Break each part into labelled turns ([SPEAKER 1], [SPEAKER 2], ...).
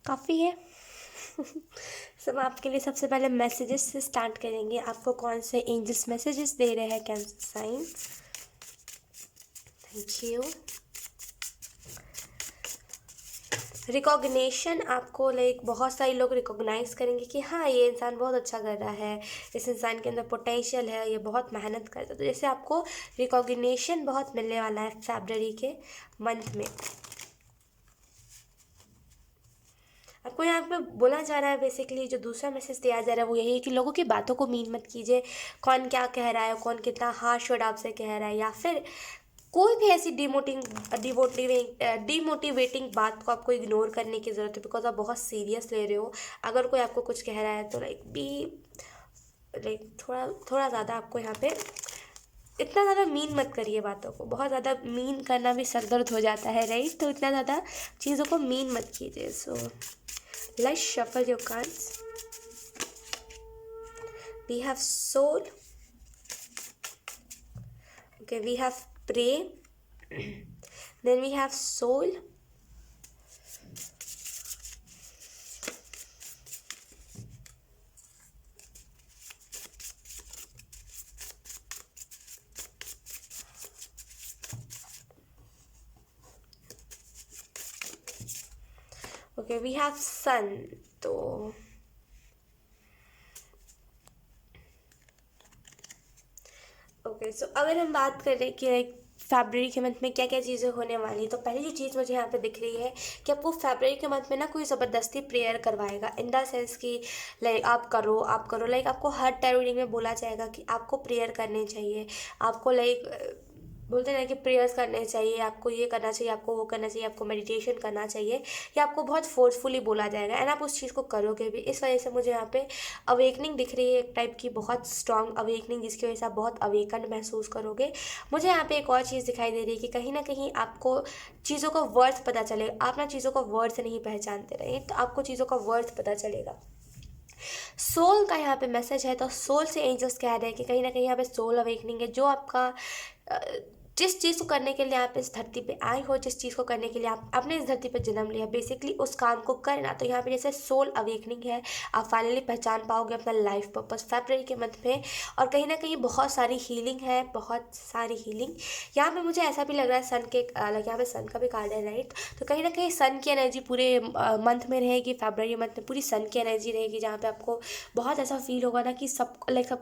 [SPEAKER 1] काफ़ी है। सब आपके लिए सबसे पहले मैसेजेस से स्टार्ट करेंगे। आपको कौन से एंजल्स मैसेजेस दे रहे हैं cancer sign? Thank you. Recognition, आपको लाइक बहुत सारे लोग रिकॉग्नाइज करेंगे कि हाँ ये इंसान बहुत अच्छा कर रहा है, इस इंसान के अंदर पोटेंशियल है, ये बहुत मेहनत करता है। तो जैसे आपको रिकॉग्निशन बहुत मिलने वाला है फरवरी के मंथ में। आपको यहाँ पे बोला जा रहा है बेसिकली, जो दूसरा मैसेज दिया जा रहा है वो यही है कि लोगों की बातों को मीन मत कीजिए। कौन क्या कह रहा है, कौन कितना हार्श वर्ड आपसे कह रहा है, या फिर कोई भी ऐसी डिमोटिवेटिंग बात को आपको इग्नोर करने की ज़रूरत है, बिकॉज आप बहुत सीरियस ले रहे हो। अगर कोई आपको कुछ कह रहा है तो थोड़ा थोड़ा ज़्यादा आपको यहाँ पे इतना ज़्यादा मीन मत करिए बातों को। बहुत ज़्यादा मीन करना भी सर दर्द हो जाता है, राइट? तो इतना ज़्यादा चीज़ों को मीन मत कीजिए। So let's shuffle your cards. We have soul, okay, we have pray, then we have soul, okay, we have sun। तो ओके सो अगर हम बात करें कि लाइक फरवरी के मंथ में क्या क्या चीज़ें होने वाली, तो पहली जो चीज़ मुझे यहाँ पे दिख रही है कि आपको फरवरी के मंथ में ना कोई ज़बरदस्ती प्रेयर करवाएगा, इन द सेंस कि लाइक आप करो लाइक आपको हर टैरो रीडिंग में बोला जाएगा कि आपको प्रेयर करने चाहिए। आपको लाइक बोलते हैं ना कि प्रेयर्स करने चाहिए, आपको ये करना चाहिए, आपको वो करना चाहिए, आपको मेडिटेशन करना चाहिए, या आपको बहुत फोर्सफुली बोला जाएगा एंड आप उस चीज़ को करोगे भी। इस वजह से मुझे यहाँ पे अवेकनिंग दिख रही है, एक टाइप की बहुत स्ट्रांग अवेकनिंग, जिसकी वजह से आप बहुत अवेकन महसूस करोगे। मुझे यहाँ पे एक और चीज़ दिखाई दे रही है कि कहीं ना कहीं आपको चीज़ों का वर्थ पता चलेगा। आप ना चीज़ों का वर्थ से नहीं पहचानते रहे, तो आपको चीज़ों का वर्थ पता चलेगा। सोल का यहाँ पे मैसेज है, तो सोल से एंजल्स कह रहे हैं कि कहीं ना कहीं यहाँ पे सोल अवेकनिंग है। जो आपका जिस चीज़ को करने के लिए आप इस धरती पे आए हो, जिस चीज़ को करने के लिए आपने इस धरती पे जन्म लिया, बेसिकली उस काम को करना। तो यहाँ पे जैसे सोल अवेकनिंग है, आप फाइनली पहचान पाओगे अपना लाइफ पर्पस फरवरी के मंथ में। और कहीं ना कहीं बहुत सारी हीलिंग है, बहुत सारी हीलिंग। यहाँ पे मुझे ऐसा भी लग रहा है सन के यहाँ पे सन का भी कार्ड है, राइट? तो कहीं ना कहीं सन की एनर्जी पूरे मंथ में रहेगी, फरवरी मंथ में पूरी सन की एनर्जी रहेगी, जहाँ पे आपको बहुत ऐसा फील होगा ना कि सब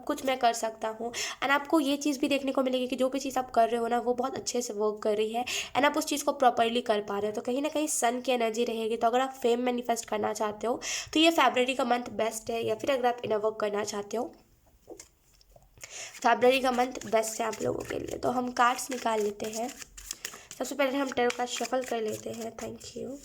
[SPEAKER 1] कुछ मैं कर सकता हूँ। एंड आपको ये चीज़ भी देखने को मिलेगी कि जो भी चीज़ आप कर रहे हो ना वो बहुत अच्छे से वर्क कर रही है एंड आप उस चीज़ को प्रॉपरली कर पा रहे हो। तो कहीं ना कहीं सन की एनर्जी रहेगी। तो अगर आप फेम मैनिफेस्ट करना चाहते हो तो ये फरवरी का मंथ बेस्ट है, या फिर अगर आप इनर वर्क करना चाहते हो फरवरी का मंथ बेस्ट है आप लोगों के लिए। तो हम कार्ड्स निकाल लेते हैं। सबसे पहले हम टैरो कार्ड शफल कर लेते हैं। Thank you.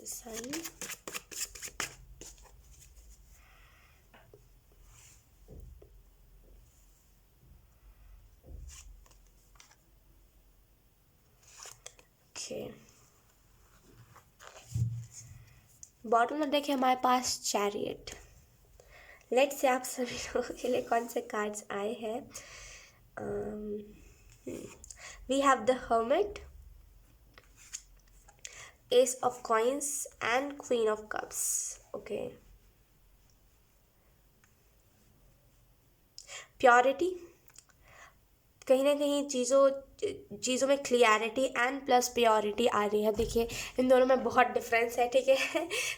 [SPEAKER 1] साइन बॉटम में देखिए हमारे पास चैरियट। लेट्स से आप सभी लोगों के लिए कौन से कार्ड्स आए हैं। We have the hermit, ace of coins and queen of cups. Okay, purity, कहीं ना कहीं चीज़ों में क्लियरिटी एंड प्लस प्योरिटी आ रही है। देखिए इन दोनों में बहुत डिफरेंस है, ठीक है?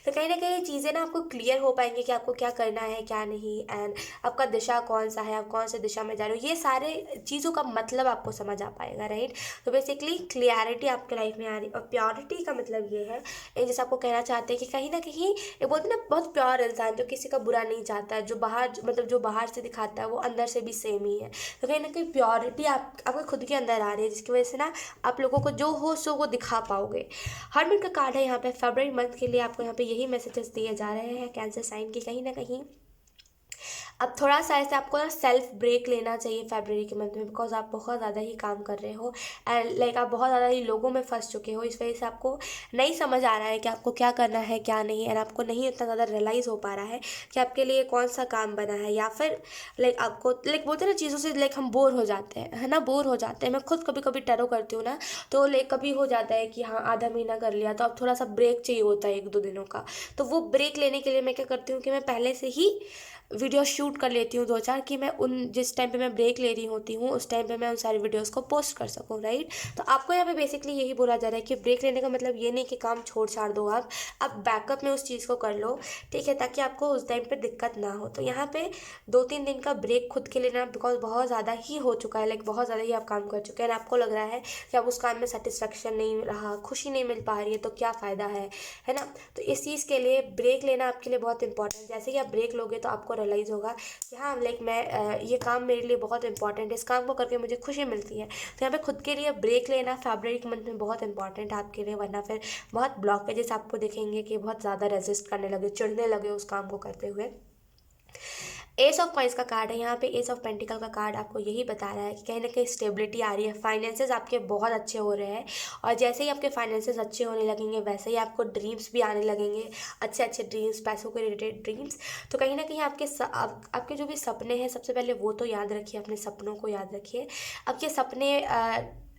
[SPEAKER 1] तो कहीं ना कहीं चीज़ें ना आपको क्लियर हो पाएंगी कि आपको क्या करना है क्या नहीं, एंड आपका दिशा कौन सा है, आप कौन से दिशा में जा रहे हो, ये सारे चीज़ों का मतलब आपको समझ आ पाएगा, राइट? तो बेसिकली क्लियरिटी आपके लाइफ में आ रही है। और प्योरिटी का मतलब ये है, जैसे आपको कहना चाहते हैं कि कहीं ना कहीं एक बोलते ना बहुत प्योर इंसान जो किसी का बुरा नहीं चाहता है, जो बाहर से दिखाता है वो अंदर से भी सेम ही है। तो कहीं ना कहीं प्योरिटी आपके खुद के अंदर आ रही है, जिसकी वजह से ना आप लोगों को जो हो सो वो दिखा पाओगे। हर्मिट का कार्ड है यहाँ पे। फरवरी मंथ के लिए आपको यहाँ पे यही मैसेजेस दिए जा रहे हैं कैंसर साइन की, कहीं ना कहीं अब थोड़ा सा ऐसे आपको ना सेल्फ ब्रेक लेना चाहिए फरवरी के मंथ में, बिकॉज आप बहुत ज़्यादा ही काम कर रहे हो एंड लाइक आप बहुत ज़्यादा ही लोगों में फंस चुके हो। इस वजह से आपको नहीं समझ आ रहा है कि आपको क्या करना है क्या नहीं, एंड आपको नहीं इतना ज़्यादा रियलाइज़ हो पा रहा है कि आपके लिए कौन सा काम बना है, या फिर लाइक आपको लाइक बोलते हैं ना चीज़ों से लाइक हम बोर हो जाते हैं, है ना, बोर हो जाते हैं। मैं खुद कभी कभी टरो करती हूँ ना, तो लाइक कभी हो जाता है कि हाँ आधा महीना कर लिया तो अब थोड़ा सा ब्रेक चाहिए होता है 1-2 दिनों का। तो वो ब्रेक लेने के लिए मैं क्या करती हूँ कि मैं पहले से ही वीडियो शूट कर लेती हूँ 2-4, कि मैं उन जिस टाइम पे मैं ब्रेक ले रही होती हूँ उस टाइम पे मैं उन सारी वीडियोस को पोस्ट कर सकूँ, राइट। तो आपको यहाँ पे बेसिकली यही बोला जा रहा है कि ब्रेक लेने का मतलब ये नहीं कि काम छोड़ छाड़ दो आप बैकअप में उस चीज़ को कर लो, ठीक है, ताकि आपको उस टाइम पे दिक्कत ना हो। तो यहाँ पे 2-3 दिन का ब्रेक खुद के लेना, बिकॉज बहुत ज़्यादा ही हो चुका है, लाइक बहुत ज़्यादा ही आप काम कर चुके हैं, आपको लग रहा है कि अब उस काम में सेटिस्फेक्शन नहीं रहा, खुशी नहीं मिल पा रही है, तो क्या फ़ायदा है ना। तो इस चीज़ के लिए ब्रेक लेना आपके लिए बहुत इंपॉर्टेंट। जैसे कि आप ब्रेक लोगे तो आपको रियलाइज़ होगा कि हाँ लाइक मैं ये काम मेरे लिए बहुत इंपॉर्टेंट है, इस काम को करके मुझे खुशी मिलती है। तो यहाँ पे खुद के लिए ब्रेक लेना फरवरी के मंथ में बहुत इंपॉर्टेंट है आपके लिए, वरना फिर बहुत ब्लॉकेजेस आपको दिखेंगे कि बहुत ज़्यादा रेजिस्ट करने लगे, चिढ़ने लगे उस काम को करते हुए। एस ऑफ कॉइंस का कार्ड है यहाँ पे, एस ऑफ पेंटिकल का कार्ड आपको यही बता रहा है कि कहीं ना कहीं स्टेबिलिटी आ रही है, फाइनेंसेस आपके बहुत अच्छे हो रहे हैं, और जैसे ही आपके फाइनेंसेस अच्छे होने लगेंगे वैसे ही आपको ड्रीम्स भी आने लगेंगे, अच्छे अच्छे ड्रीम्स, पैसों के रिलेटेड ड्रीम्स। तो कहीं ना कहीं आपके जो भी सपने हैं सबसे पहले वो तो याद रखिए, अपने सपनों को याद रखिए। आपके सपने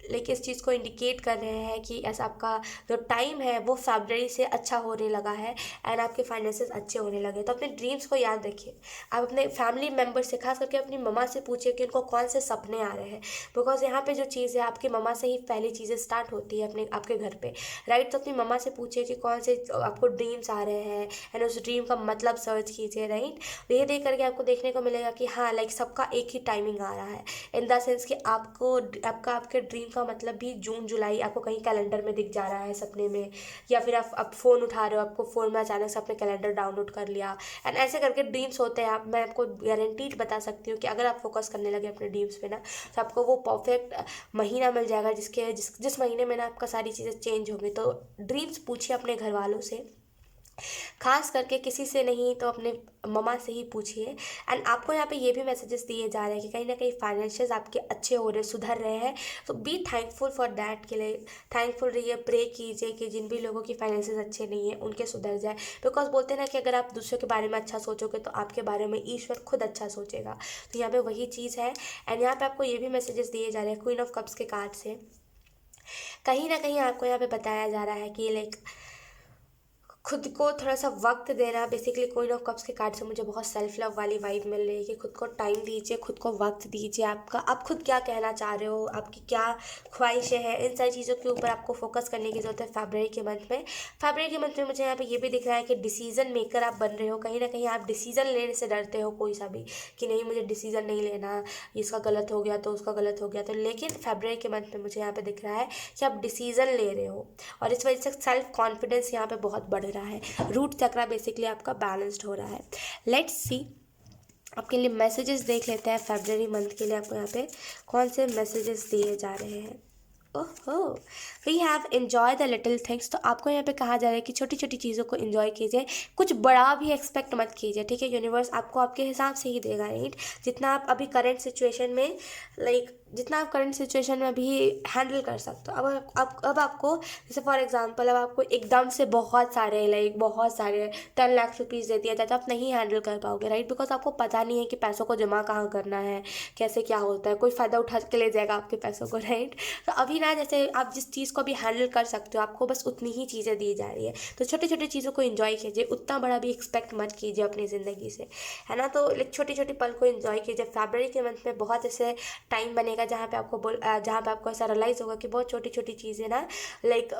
[SPEAKER 1] लाइक इस चीज़ को इंडिकेट कर रहे हैं कि ऐसा आपका जो टाइम है वो फरवरी से अच्छा होने लगा है एंड आपके फाइनेंसेस अच्छे होने लगे। तो अपने ड्रीम्स को याद रखिए। आप अपने फैमिली मेम्बर से, खास करके अपनी मम्मा से पूछिए कि उनको कौन से सपने आ रहे हैं, बिकॉज यहाँ पे जो चीज़ है आपकी मम्मा से ही पहली चीज़ें स्टार्ट होती है अपने आपके घर पे, राइट। तो अपनी मम्मा से पूछिए कि कौन से आपको ड्रीम्स आ रहे हैं एंड उस ड्रीम का मतलब सर्च कीजिए, राइट। तो ये देख करके आपको देखने को मिलेगा कि हाँ लाइक सबका एक ही टाइमिंग आ रहा है, इन द सेंस कि आपके ड्रीम का मतलब भी जून जुलाई आपको कहीं कैलेंडर में दिख जा रहा है सपने में, या फिर आप फ़ोन उठा रहे हो, आपको फ़ोन में अचानक से अपने कैलेंडर डाउनलोड कर लिया, एंड ऐसे करके ड्रीम्स होते हैं। मैं आपको गारंटीड बता सकती हूँ कि अगर आप फोकस करने लगे अपने ड्रीम्स पे ना, तो आपको वो परफेक्ट महीना मिल जाएगा जिस महीने में ना आपका सारी चीज़ें चेंज होंगी। तो ड्रीम्स पूछिए अपने घर वालों से, खास करके किसी से नहीं तो अपने मम्मा से ही पूछिए। एंड आपको यहाँ पे ये भी मैसेजेस दिए जा रहे हैं कि कहीं ना कहीं फाइनेंशियल्स आपके अच्छे हो रहे, सुधर रहे हैं। तो बी थैंकफुल फॉर दैट, के लिए थैंकफुल रहिए, प्रे कीजिए कि जिन भी लोगों की फाइनेंसेस अच्छे नहीं है उनके सुधर जाए। बिकॉज बोलते हैं ना कि अगर आप दूसरों के बारे में अच्छा सोचोगे तो आपके बारे में ईश्वर खुद अच्छा सोचेगा। तो यहाँ पे वही चीज़ है। एंड यहाँ पे आपको ये भी मैसेजेस दिए जा रहे हैं क्वीन ऑफ कप्स के कार्ड से, कहीं ना कहीं आपको यहाँ पे बताया जा रहा है कि लाइक खुद को थोड़ा सा वक्त देना। बेसिकली क्वीन ऑफ कप्स के कार्ड से मुझे बहुत सेल्फ लव वाली वाइब मिल रही है कि खुद को टाइम दीजिए, खुद को वक्त दीजिए। आप खुद क्या कहना चाह रहे हो, आपकी क्या ख्वाहिशें हैं, इन सारी चीज़ों के ऊपर आपको फोकस करने की ज़रूरत है फरवरी के मंथ में। फरवरी के मंथ में मुझे यहाँ पे ये भी दिख रहा है कि डिसीजन मेकर आप बन रहे हो। कहीं ना कहीं आप डिसीजन लेने से डरते हो कोई सा भी, कि नहीं मुझे डिसीजन नहीं लेना, इसका गलत हो गया तो उसका गलत हो गया तो, लेकिन फरवरी के मंथ में मुझे यहाँ पे दिख रहा है कि आप डिसीजन ले रहे हो, और इस वजह से सेल्फ कॉन्फिडेंस यहाँ पे बहुत बढ़ रहा है। रूट चक्रा बेसिकली आपका बैलेंस्ड हो रहा है। लेट्स सी आपके लिए मैसेजेस देख लेते हैं फरवरी मंथ के लिए आपको यहाँ पे कौन से मैसेजेस दिए जा रहे हैं। ओहो, we have enjoy the little things. तो आपको यहाँ पे कहा जा रहा है कि छोटी छोटी चीज़ों को एंजॉय कीजिए, कुछ बड़ा भी एक्सपेक्ट मत कीजिए, ठीक है। यूनिवर्स आपको आपके हिसाब से ही देगा, राइट। जितना आप अभी करंट सिचुएशन में जितना आप करंट सिचुएशन में अभी हैंडल कर सकते हो। अब आपको जैसे फॉर एग्जांपल अब आपको एकदम से बहुत सारे 10 लाख रुपीज़ दे दिया जाए तो आप नहीं हैंडल कर पाओगे, राइट। बिकॉज आपको पता नहीं है कि पैसों को जमा कहाँ करना है, कैसे क्या होता है, कोई फ़ायदा उठा के ले जाएगा आपके पैसों को, राइट। तो अभी ना जैसे आप जिस चीज़ को भी हैंडल कर सकते हो आपको बस उतनी ही चीज़ें दी जा रही है। तो छोटी छोटी चीज़ों को एंजॉय कीजिए, उतना बड़ा भी एक्सपेक्ट मत कीजिए अपनी ज़िंदगी से, है ना। तो लाइक छोटी छोटी पल को एंजॉय कीजिए। फरवरी के मंथ में बहुत ऐसे टाइम बनेगा जहाँ पे आपको ऐसा रियलाइज़ होगा कि बहुत छोटी छोटी चीज़ें ना लाइक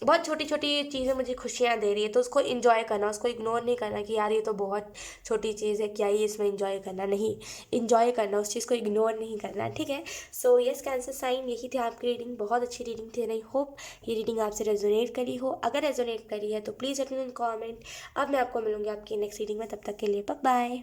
[SPEAKER 1] बहुत छोटी छोटी चीज़ें मुझे खुशियाँ दे रही है। तो उसको एंजॉय करना, उसको इग्नोर नहीं करना कि यार ये तो बहुत छोटी चीज़ है, क्या ही इसमें एंजॉय करना, नहीं, एंजॉय करना, उस चीज़ को इग्नोर नहीं करना, ठीक है। सो यस कैंसर साइन, यही थी आपकी रीडिंग। बहुत अच्छी रीडिंग थी, आई होप ये रीडिंग आपसे रेजोनेट करी हो। अगर रेजोनेट करी है तो please let me know in comment. अब मैं आपको मिलूंगी आपकी नेक्स्ट रीडिंग में, तब तक के लिए बाय बाय।